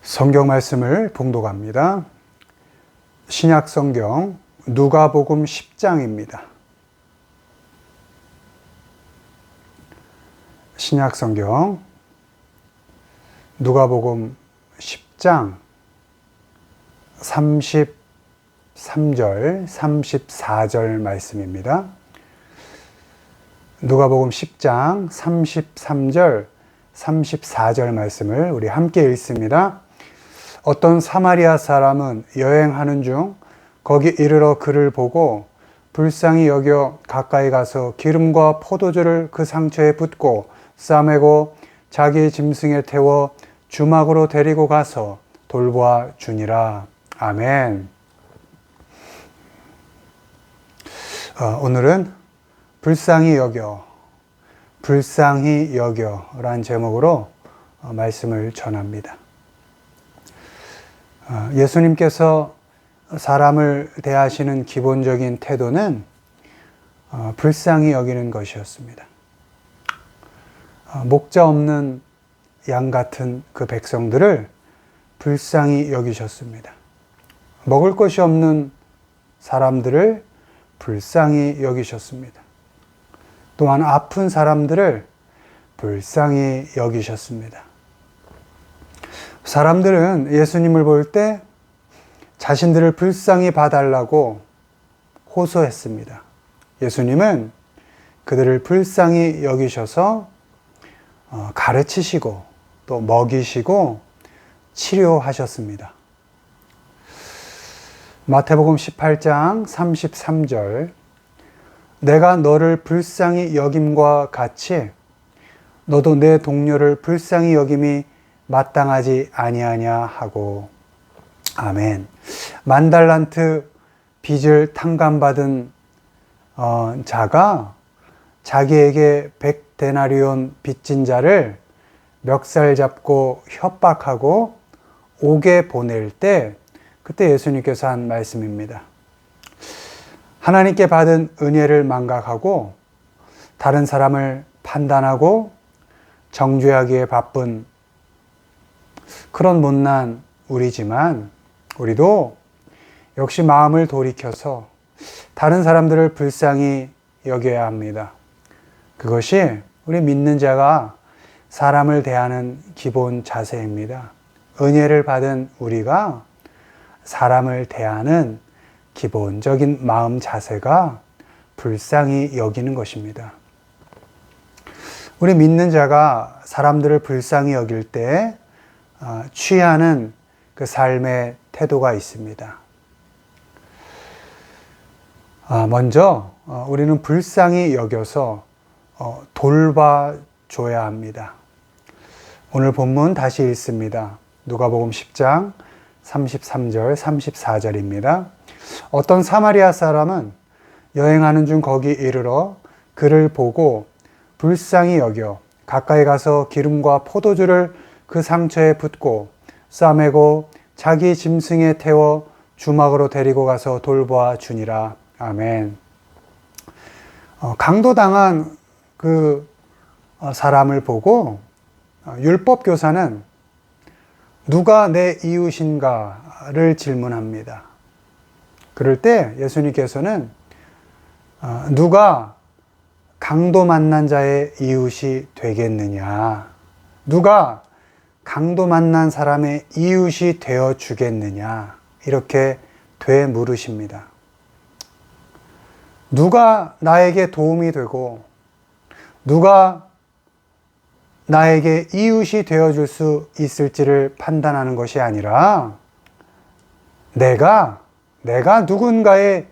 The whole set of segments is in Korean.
성경 말씀을 봉독합니다. 신약 성경 누가복음 10장입니다. 신약 성경 누가복음 10장 33절, 34절 말씀입니다. 누가복음 10장 33절, 34절 말씀을 우리 함께 읽습니다. 어떤 사마리아 사람은 여행하는 중 거기 이르러 그를 보고 불쌍히 여겨 가까이 가서 기름과 포도주를 그 상처에 붓고 싸매고 자기 짐승에 태워 주막으로 데리고 가서 돌보아 주니라. 아멘. 오늘은 불쌍히 여겨라는 제목으로 말씀을 전합니다. 예수님께서 사람을 대하시는 기본적인 태도는 불쌍히 여기는 것이었습니다. 목자 없는 양 같은 그 백성들을 불쌍히 여기셨습니다. 먹을 것이 없는 사람들을 불쌍히 여기셨습니다. 또한 아픈 사람들을 불쌍히 여기셨습니다. 사람들은 예수님을 볼 때 자신들을 불쌍히 봐달라고 호소했습니다. 예수님은 그들을 불쌍히 여기셔서 가르치시고 또 먹이시고 치료하셨습니다. 마태복음 18장 33절 내가 너를 불쌍히 여김과 같이 너도 내 동료를 불쌍히 여김이 마땅하지 아니하냐 하고. 아멘. 10,000달란트 빚을 탕감받은 자가 자기에게 100데나리온 빚진 자를 멱살 잡고 협박하고 옥에 보낼 때 그때 예수님께서 한 말씀입니다. 하나님께 받은 은혜를 망각하고 다른 사람을 판단하고 정죄하기에 바쁜 그런 못난 우리지만 우리도 역시 마음을 돌이켜서 다른 사람들을 불쌍히 여겨야 합니다. 그것이 우리 믿는 자가 사람을 대하는 기본 자세입니다. 은혜를 받은 우리가 사람을 대하는 기본적인 마음 자세가 불쌍히 여기는 것입니다. 우리 믿는 자가 사람들을 불쌍히 여길 때 취하는 그 삶의 태도가 있습니다. 먼저 우리는 불쌍히 여겨서 돌봐줘야 합니다. 오늘 본문 다시 읽습니다. 누가복음 10장 33절, 34절입니다. 어떤 사마리아 사람은 여행하는 중 거기 이르러 그를 보고 불쌍히 여겨 가까이 가서 기름과 포도주를 그 상처에 붓고 싸매고 자기 짐승에 태워 주막으로 데리고 가서 돌보아 주니라. 아멘. 강도당한 그 사람을 보고 율법교사는 누가 내 이웃인가를 질문합니다. 그럴 때 예수님께서는 누가 강도 만난 자의 이웃이 되겠느냐? 누가 강도 만난 사람의 이웃이 되어 주겠느냐? 이렇게 되물으십니다. 누가 나에게 도움이 되고 누가 나에게 이웃이 되어줄 수 있을지를 판단하는 것이 아니라 내가 누군가의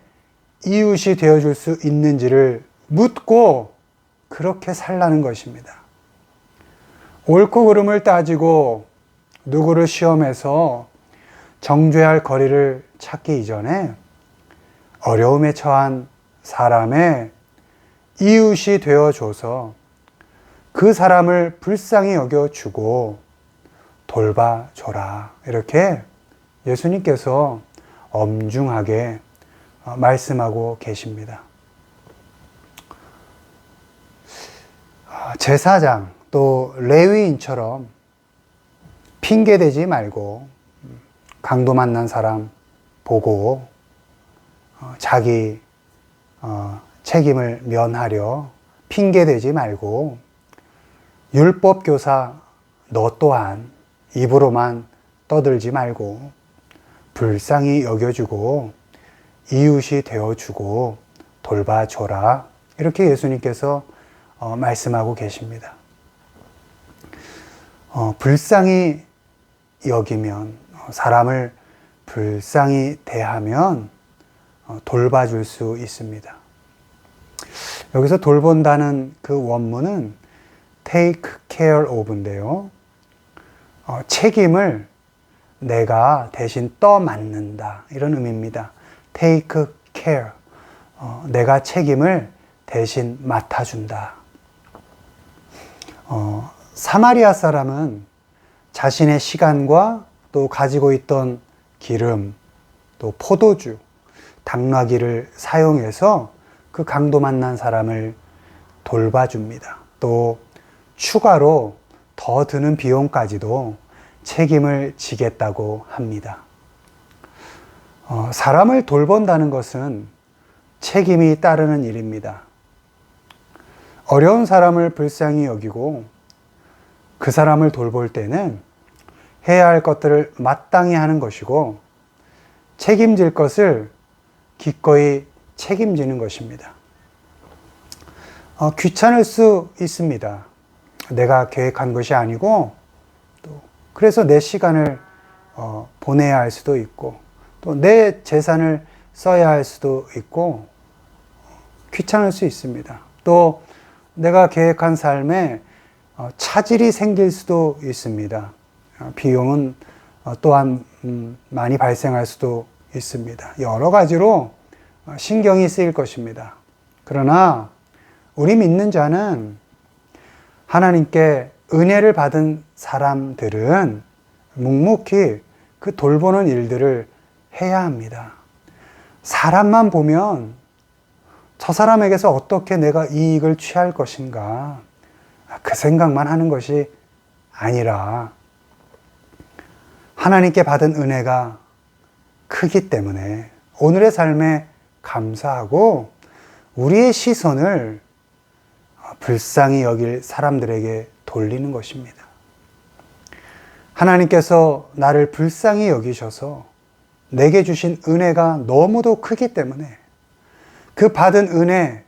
이웃이 되어줄 수 있는지를 묻고 그렇게 살라는 것입니다. 옳고 그름을 따지고 누구를 시험해서 정죄할 거리를 찾기 이전에 어려움에 처한 사람의 이웃이 되어줘서 그 사람을 불쌍히 여겨주고 돌봐줘라. 이렇게 예수님께서 엄중하게 말씀하고 계십니다. 제사장 또 레위인처럼 핑계 대지 말고 강도 만난 사람 보고 자기 책임을 면하려 핑계 대지 말고 율법 교사 너 또한 입으로만 떠들지 말고 불쌍히 여겨주고 이웃이 되어주고 돌봐줘라. 이렇게 예수님께서 말씀하고 계십니다. 불쌍히 여기면, 사람을 불쌍히 대하면 돌봐줄 수 있습니다. 여기서 돌본다는 그 원문은 take care of인데요. 책임을 내가 대신 떠맡는다, 이런 의미입니다. take care. 내가 책임을 대신 맡아준다. 사마리아 사람은 자신의 시간과 또 가지고 있던 기름, 또 포도주, 당나귀를 사용해서 그 강도 만난 사람을 돌봐줍니다. 또 추가로 더 드는 비용까지도 책임을 지겠다고 합니다. 사람을 돌본다는 것은 책임이 따르는 일입니다. 어려운 사람을 불쌍히 여기고 그 사람을 돌볼 때는 해야 할 것들을 마땅히 하는 것이고 책임질 것을 기꺼이 책임지는 것입니다. 귀찮을 수 있습니다. 내가 계획한 것이 아니고 또 그래서 내 시간을 보내야 할 수도 있고 또 내 재산을 써야 할 수도 있고 귀찮을 수 있습니다. 또 내가 계획한 삶에 차질이 생길 수도 있습니다. 비용은 또한 많이 발생할 수도 있습니다. 여러 가지로 신경이 쓰일 것입니다. 그러나 우리 믿는 자는 하나님께 은혜를 받은 사람들은 묵묵히 그 돌보는 일들을 해야 합니다. 사람만 보면 저 사람에게서 어떻게 내가 이익을 취할 것인가 그 생각만 하는 것이 아니라 하나님께 받은 은혜가 크기 때문에 오늘의 삶에 감사하고 우리의 시선을 불쌍히 여길 사람들에게 돌리는 것입니다. 하나님께서 나를 불쌍히 여기셔서 내게 주신 은혜가 너무도 크기 때문에 그 받은 은혜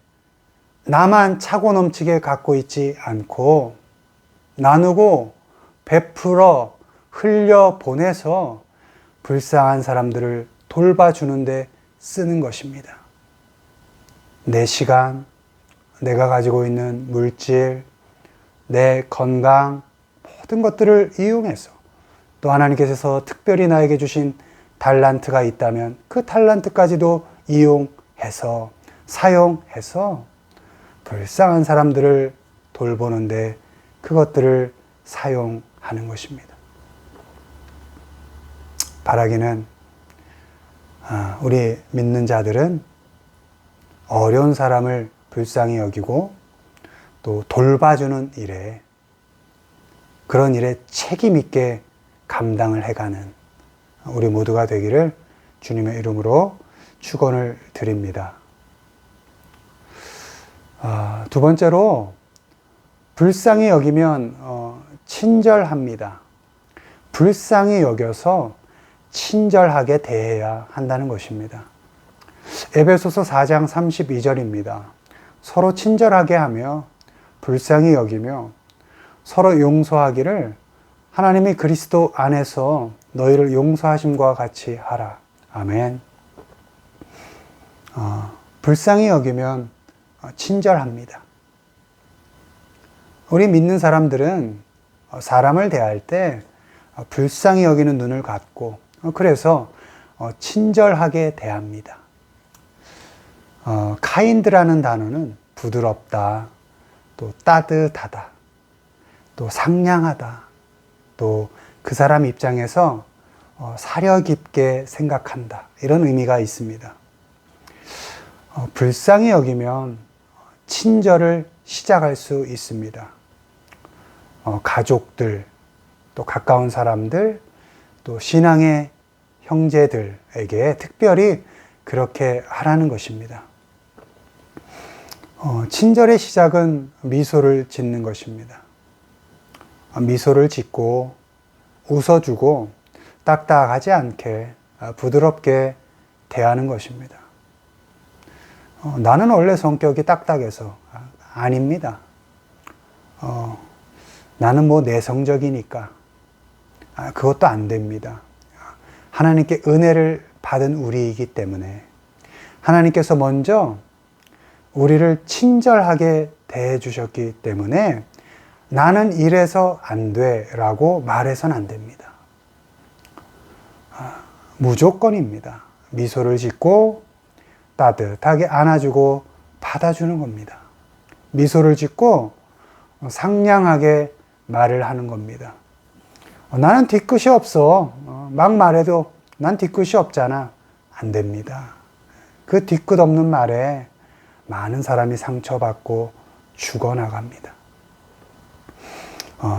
나만 차고 넘치게 갖고 있지 않고 나누고 베풀어 흘려 보내서 불쌍한 사람들을 돌봐주는데 쓰는 것입니다. 내 시간, 내가 가지고 있는 물질, 내 건강, 모든 것들을 이용해서 또 하나님께서 특별히 나에게 주신 달란트가 있다면 그 달란트까지도 이용해서 사용해서 불쌍한 사람들을 돌보는데 그것들을 사용하는 것입니다. 바라기는 우리 믿는 자들은 어려운 사람을 불쌍히 여기고 또 돌봐주는 일에 그런 일에 책임 있게 감당을 해가는 우리 모두가 되기를 주님의 이름으로 축원을 드립니다. 두 번째로 불쌍히 여기면 친절합니다. 불쌍히 여겨서 친절하게 대해야 한다는 것입니다. 에베소서 4장 32절입니다. 서로 친절하게 하며 불쌍히 여기며 서로 용서하기를 하나님이 그리스도 안에서 너희를 용서하심과 같이 하라. 아멘. 불쌍히 여기면 친절합니다. 우리 믿는 사람들은 사람을 대할 때 불쌍히 여기는 눈을 갖고 그래서 친절하게 대합니다. kind라는 단어는 부드럽다, 또 따뜻하다, 또 상냥하다, 또 그 사람 입장에서 사려 깊게 생각한다, 이런 의미가 있습니다. 불쌍히 여기면 친절을 시작할 수 있습니다. 가족들, 또 가까운 사람들, 또 신앙의 형제들에게 특별히 그렇게 하라는 것입니다. 친절의 시작은 미소를 짓는 것입니다. 미소를 짓고 웃어주고 딱딱하지 않게 부드럽게 대하는 것입니다. 나는 원래 성격이 딱딱해서 아닙니다. 나는 뭐 내성적이니까 그것도 안 됩니다. 하나님께 은혜를 받은 우리이기 때문에 하나님께서 먼저 우리를 친절하게 대해 주셨기 때문에 나는 이래서 안 돼 라고 말해서는 안 됩니다. 무조건입니다. 미소를 짓고 따뜻하게 안아주고 받아주는 겁니다. 미소를 짓고 상냥하게 말을 하는 겁니다. 나는 뒤끝이 없어. 막 말해도 난 뒤끝이 없잖아. 안 됩니다. 그 뒤끝 없는 말에 많은 사람이 상처받고 죽어나갑니다.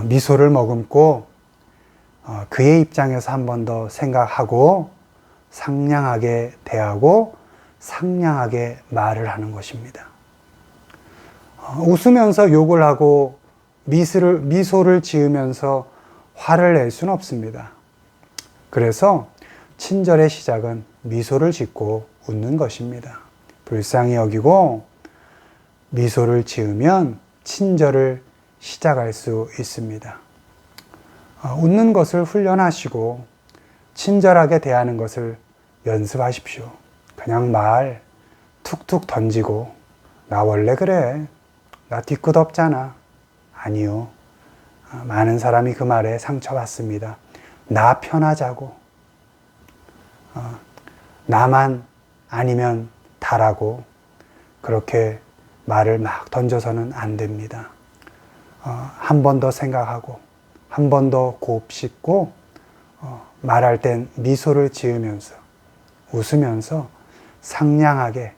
미소를 머금고 그의 입장에서 한 번 더 생각하고 상냥하게 대하고 상냥하게 말을 하는 것입니다. 웃으면서 욕을 하고 미소를 지으면서 화를 낼 수는 없습니다. 그래서 친절의 시작은 미소를 짓고 웃는 것입니다. 불쌍히 여기고 미소를 지으면 친절을 시작할 수 있습니다. 웃는 것을 훈련하시고 친절하게 대하는 것을 연습하십시오. 그냥 말 툭툭 던지고 나 원래 그래. 나 뒤끝 없잖아. 아니요. 많은 사람이 그 말에 상처받습니다. 나 편하자고. 나만 아니면 다라고 그렇게 말을 막 던져서는 안 됩니다. 한 번 더 생각하고 한 번 더 곱씹고 말할 땐 미소를 지으면서 웃으면서 상냥하게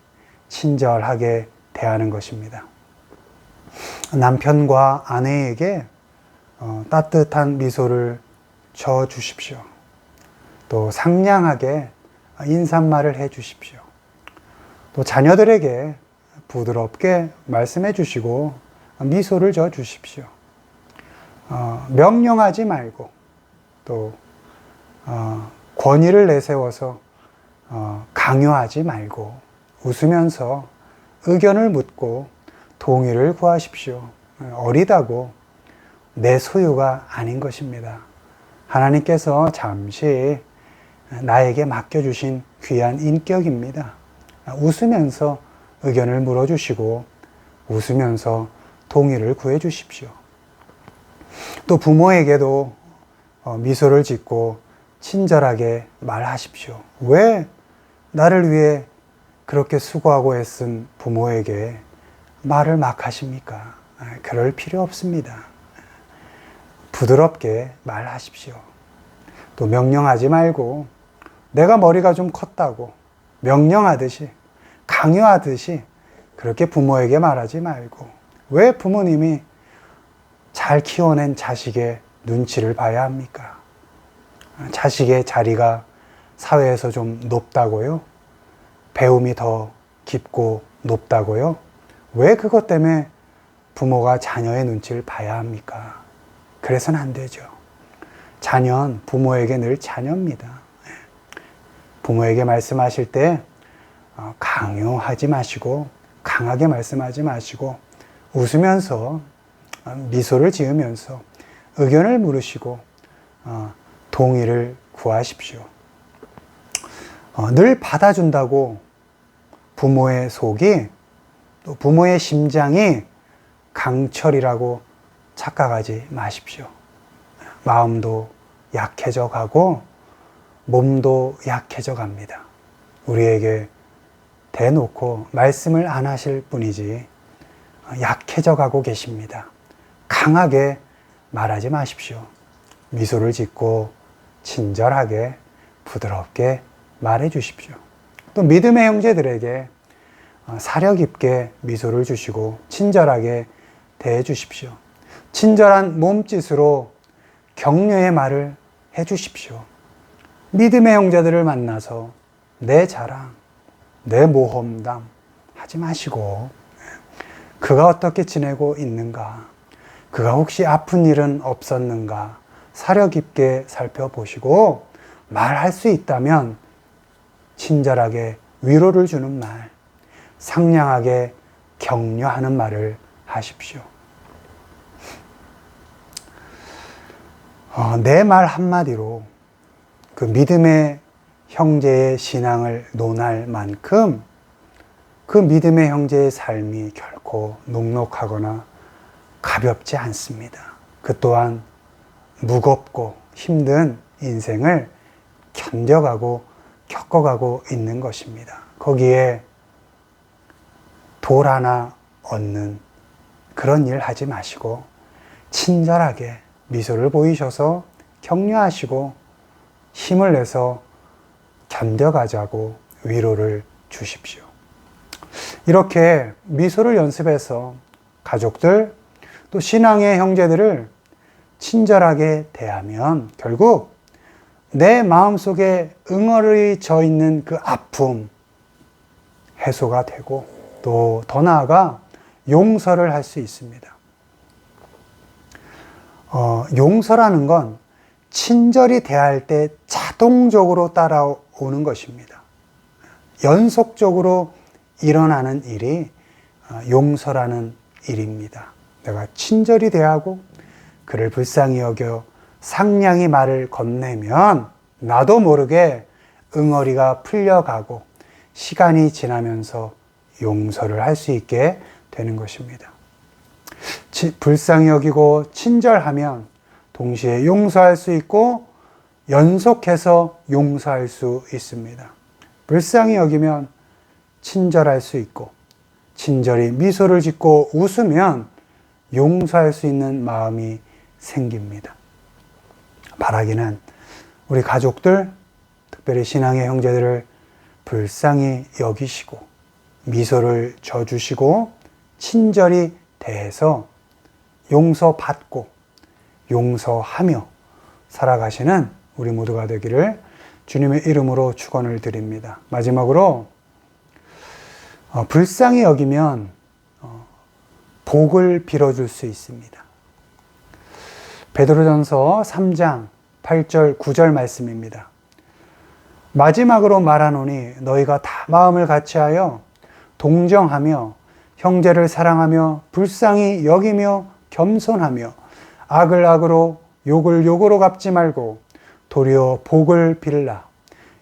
친절하게 대하는 것입니다. 남편과 아내에게 따뜻한 미소를 져 주십시오. 또 상냥하게 인사말을 해 주십시오. 또 자녀들에게 부드럽게 말씀해 주시고 미소를 져 주십시오. 명령하지 말고 또 권위를 내세워서 강요하지 말고 웃으면서 의견을 묻고 동의를 구하십시오. 어리다고 내 소유가 아닌 것입니다. 하나님께서 잠시 나에게 맡겨주신 귀한 인격입니다. 웃으면서 의견을 물어주시고 웃으면서 동의를 구해 주십시오. 또 부모에게도 미소를 짓고 친절하게 말하십시오. 왜 나를 위해 그렇게 수고하고 애쓴 부모에게 말을 막 하십니까? 그럴 필요 없습니다. 부드럽게 말하십시오. 또 명령하지 말고 내가 머리가 좀 컸다고 명령하듯이 강요하듯이 그렇게 부모에게 말하지 말고 왜 부모님이 잘 키워낸 자식의 눈치를 봐야 합니까? 자식의 자리가 사회에서 좀 높다고요? 배움이 더 깊고 높다고요? 왜 그것 때문에 부모가 자녀의 눈치를 봐야 합니까? 그래서는 안 되죠. 자녀는 부모에게 늘 자녀입니다. 부모에게 말씀하실 때 강요하지 마시고 강하게 말씀하지 마시고 웃으면서 미소를 지으면서 의견을 물으시고 동의를 구하십시오. 늘 받아준다고 부모의 속이 또 부모의 심장이 강철이라고 착각하지 마십시오. 마음도 약해져 가고 몸도 약해져 갑니다. 우리에게 대놓고 말씀을 안 하실 뿐이지 약해져 가고 계십니다. 강하게 말하지 마십시오. 미소를 짓고 친절하게 부드럽게 말해 주십시오. 또 믿음의 형제들에게 사려 깊게 미소를 주시고 친절하게 대해 주십시오. 친절한 몸짓으로 격려의 말을 해주십시오. 믿음의 형제들을 만나서 내 자랑, 내 모험담 하지 마시고 그가 어떻게 지내고 있는가, 그가 혹시 아픈 일은 없었는가 사려 깊게 살펴보시고 말할 수 있다면 친절하게 위로를 주는 말, 상냥하게 격려하는 말을 하십시오. 내 말 한마디로 그 믿음의 형제의 신앙을 논할 만큼 그 믿음의 형제의 삶이 결코 녹록하거나 가볍지 않습니다. 그 또한 무겁고 힘든 인생을 견뎌가고 겪어가고 있는 것입니다. 거기에 돌 하나 얻는 그런 일 하지 마시고 친절하게 미소를 보이셔서 격려하시고 힘을 내서 견뎌가자고 위로를 주십시오. 이렇게 미소를 연습해서 가족들 또 신앙의 형제들을 친절하게 대하면 결국 내 마음속에 응어리 져 있는 그 아픔 해소가 되고 또 더 나아가 용서를 할 수 있습니다. 용서라는 건 친절히 대할 때 자동적으로 따라오는 것입니다. 연속적으로 일어나는 일이 용서라는 일입니다. 내가 친절히 대하고 그를 불쌍히 여겨 상냥히 말을 건네면 나도 모르게 응어리가 풀려가고 시간이 지나면서 용서를 할 수 있게 되는 것입니다. 불쌍히 여기고 친절하면 동시에 용서할 수 있고 연속해서 용서할 수 있습니다. 불쌍히 여기면 친절할 수 있고 친절히 미소를 짓고 웃으면 용서할 수 있는 마음이 생깁니다. 바라기는 우리 가족들, 특별히 신앙의 형제들을 불쌍히 여기시고 미소를 져주시고 친절히 대해서 용서받고 용서하며 살아가시는 우리 모두가 되기를 주님의 이름으로 축원을 드립니다. 마지막으로 불쌍히 여기면 복을 빌어줄 수 있습니다. 베드로전서 3장 8절 9절 말씀입니다. 마지막으로 말하노니 너희가 다 마음을 같이하여 동정하며 형제를 사랑하며 불쌍히 여기며 겸손하며 악을 악으로 욕을 욕으로 갚지 말고 도리어 복을 빌라.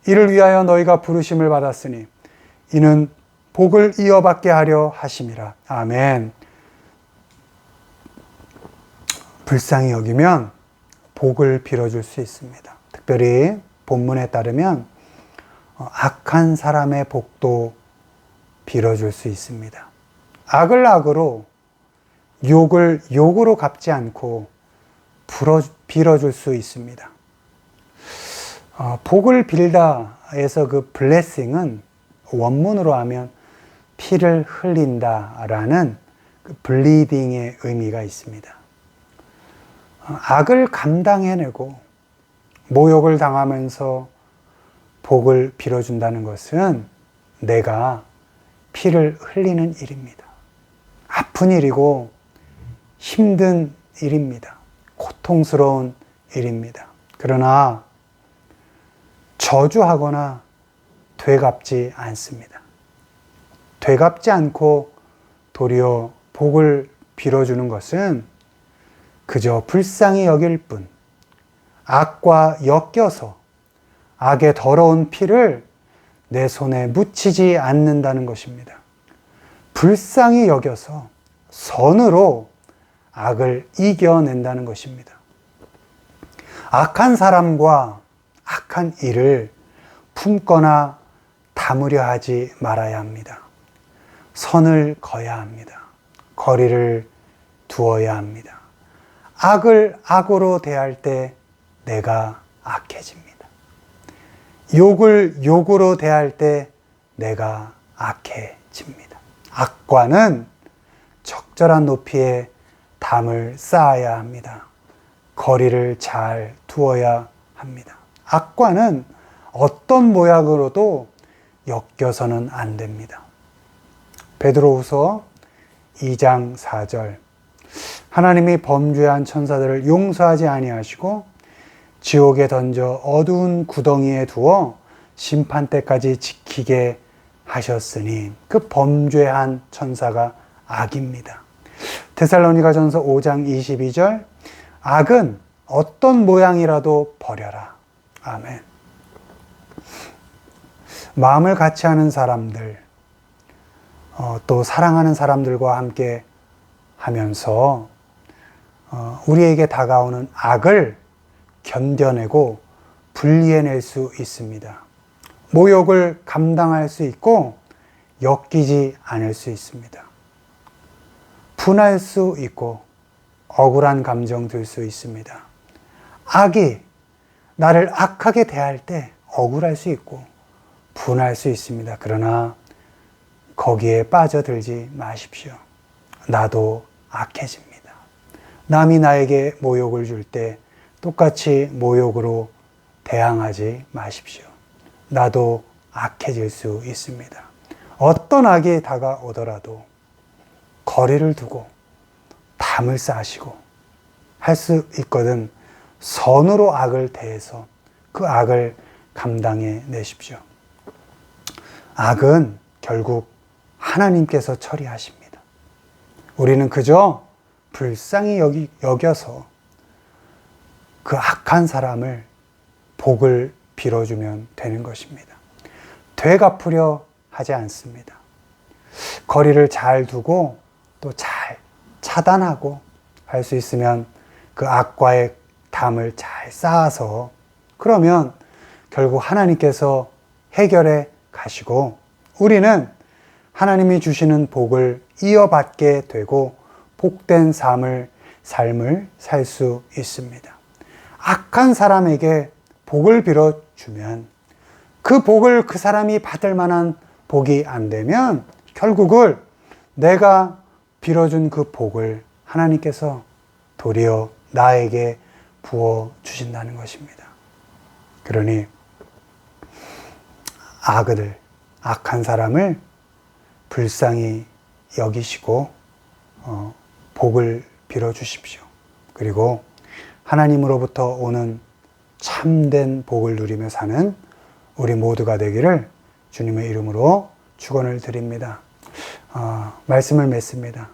이를 위하여 너희가 부르심을 받았으니 이는 복을 이어받게 하려 하심이라. 아멘. 불쌍히 여기면 복을 빌어줄 수 있습니다. 특별히 본문에 따르면 악한 사람의 복도 빌어줄 수 있습니다. 악을 악으로 욕을 욕으로 갚지 않고 빌어줄 수 있습니다. 복을 빌다에서 그 blessing은 원문으로 하면 피를 흘린다라는 그 bleeding의 의미가 있습니다. 악을 감당해내고 모욕을 당하면서 복을 빌어준다는 것은 내가 피를 흘리는 일입니다. 아픈 일이고 힘든 일입니다. 고통스러운 일입니다. 그러나 저주하거나 되갚지 않습니다. 되갚지 않고 도리어 복을 빌어주는 것은 그저 불쌍히 여길 뿐, 악과 엮여서 악의 더러운 피를 내 손에 묻히지 않는다는 것입니다. 불쌍히 여겨서 선으로 악을 이겨낸다는 것입니다. 악한 사람과 악한 일을 품거나 담으려 하지 말아야 합니다. 선을 그어야 합니다. 거리를 두어야 합니다. 악을 악으로 대할 때 내가 악해집니다. 욕을 욕으로 대할 때 내가 악해집니다. 악과는 적절한 높이의 담을 쌓아야 합니다. 거리를 잘 두어야 합니다. 악과는 어떤 모양으로도 엮여서는 안 됩니다. 베드로후서 2장 4절 하나님이 범죄한 천사들을 용서하지 아니하시고 지옥에 던져 어두운 구덩이에 두어 심판 때까지 지키게 하셨으니 그 범죄한 천사가 악입니다. 데살로니가전서 5장 22절 악은 어떤 모양이라도 버려라. 아멘. 마음을 같이 하는 사람들, 또 사랑하는 사람들과 함께 하면서 우리에게 다가오는 악을 견뎌내고 분리해낼 수 있습니다. 모욕을 감당할 수 있고 엮이지 않을 수 있습니다. 분할 수 있고 억울한 감정 들 수 있습니다. 악이 나를 악하게 대할 때 억울할 수 있고 분할 수 있습니다. 그러나 거기에 빠져들지 마십시오. 나도 악해집니다. 남이 나에게 모욕을 줄 때 똑같이 모욕으로 대항하지 마십시오. 나도 악해질 수 있습니다. 어떤 악이 다가오더라도 거리를 두고 담을 쌓으시고 할 수 있거든 선으로 악을 대해서 그 악을 감당해 내십시오. 악은 결국 하나님께서 처리하십니다. 우리는 그저 불쌍히 여겨서 그 악한 사람을 복을 빌어주면 되는 것입니다. 되갚으려 하지 않습니다. 거리를 잘 두고 또 잘 차단하고 할 수 있으면 그 악과의 담을 잘 쌓아서 그러면 결국 하나님께서 해결해 가시고 우리는 하나님이 주시는 복을 이어받게 되고 복된 삶을 살 수 있습니다. 악한 사람에게 복을 빌어주면 그 복을 그 사람이 받을 만한 복이 안 되면 결국은 내가 빌어준 그 복을 하나님께서 도리어 나에게 부어 주신다는 것입니다. 그러니 악한 사람을 불쌍히 여기시고 복을 빌어 주십시오. 그리고 하나님으로부터 오는 참된 복을 누리며 사는 우리 모두가 되기를 주님의 이름으로 축원을 드립니다. 말씀을 맺습니다.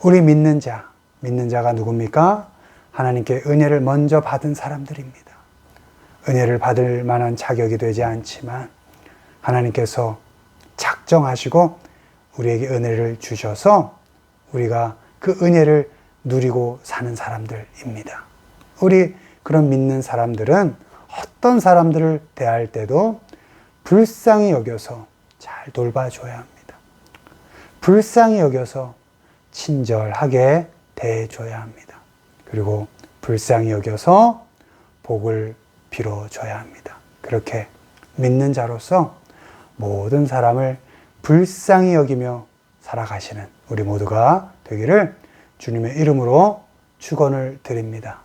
우리 믿는 자가 누굽니까? 하나님께 은혜를 먼저 받은 사람들입니다. 은혜를 받을 만한 자격이 되지 않지만 하나님께서 작정하시고 우리에게 은혜를 주셔서 우리가 그 은혜를 누리고 사는 사람들입니다. 우리 그런 믿는 사람들은 어떤 사람들을 대할 때도 불쌍히 여겨서 잘 돌봐줘야 합니다. 불쌍히 여겨서 친절하게 대해줘야 합니다. 그리고 불쌍히 여겨서 복을 빌어줘야 합니다. 그렇게 믿는 자로서 모든 사람을 불쌍히 여기며 살아가시는 우리 모두가 되기를 주님의 이름으로 축원을 드립니다.